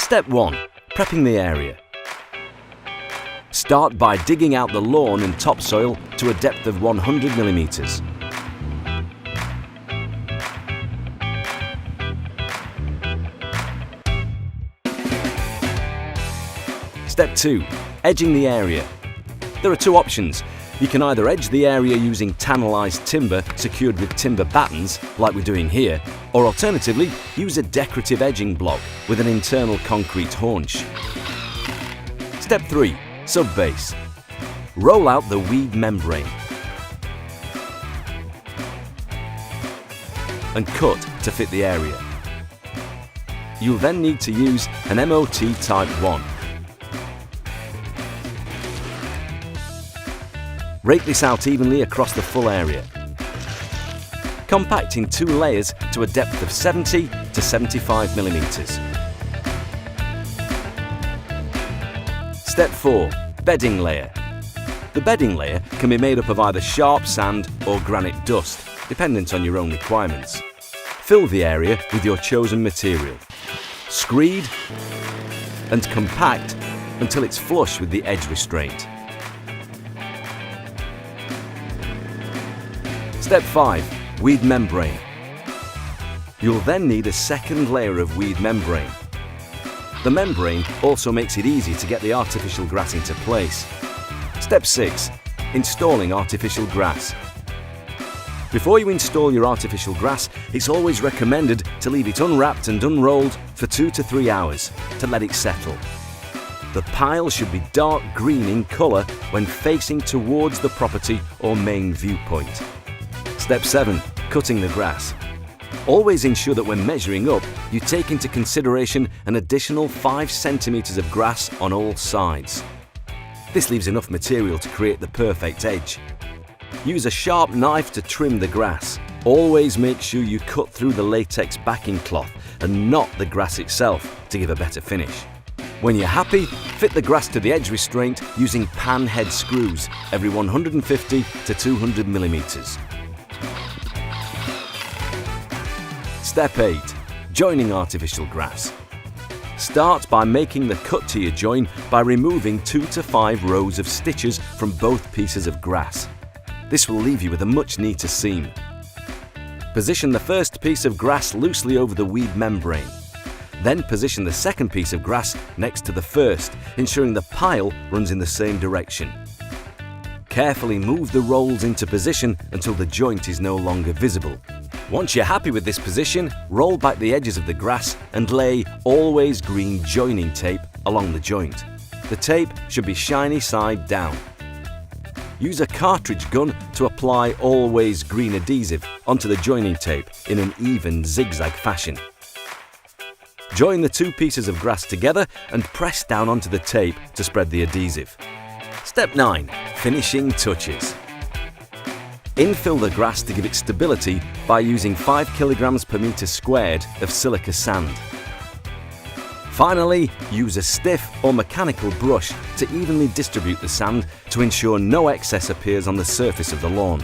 Step 1. Prepping the area. Start by digging out the lawn and topsoil to a depth of 100 millimeters. Step 2. Edging the area. There are two options. You can either edge the area using tannalized timber secured with timber battens, like we're doing here, or alternatively, use a decorative edging block with an internal concrete haunch. Step 3. Subbase. Roll out the weed membrane and cut to fit the area. You'll then need to use an MOT Type 1. Rake this out evenly across the full area. Compact in 2 layers to a depth of 70 to 75 millimeters. Step 4. Bedding layer. The bedding layer can be made up of either sharp sand or granite dust, dependent on your own requirements. Fill the area with your chosen material. Screed and compact until it's flush with the edge restraint. Step 5. Weed membrane. You'll then need a second layer of weed membrane. The membrane also makes it easy to get the artificial grass into place. Step 6. Installing artificial grass. Before you install your artificial grass, it's always recommended to leave it unwrapped and unrolled for 2 to 3 hours to let it settle. The pile should be dark green in colour when facing towards the property or main viewpoint. Step 7. Cutting the grass. Always ensure that when measuring up, you take into consideration an additional 5 centimeters of grass on all sides. This leaves enough material to create the perfect edge. Use a sharp knife to trim the grass. Always make sure you cut through the latex backing cloth and not the grass itself to give a better finish. When you're happy, fit the grass to the edge restraint using pan head screws every 150 to 200 millimeters. Step 8. Joining artificial grass. Start by making the cut to your join by removing 2 to 5 rows of stitches from both pieces of grass. This will leave you with a much neater seam. Position the first piece of grass loosely over the weed membrane. Then position the second piece of grass next to the first, ensuring the pile runs in the same direction. Carefully move the rolls into position until the joint is no longer visible. Once you're happy with this position, roll back the edges of the grass and lay Always Green joining tape along the joint. The tape should be shiny side down. Use a cartridge gun to apply Always Green adhesive onto the joining tape in an even zigzag fashion. Join the 2 pieces of grass together and press down onto the tape to spread the adhesive. Step 9. Finishing touches. Infill the grass to give it stability by using 5 kilograms per meter squared of silica sand. Finally, use a stiff or mechanical brush to evenly distribute the sand to ensure no excess appears on the surface of the lawn.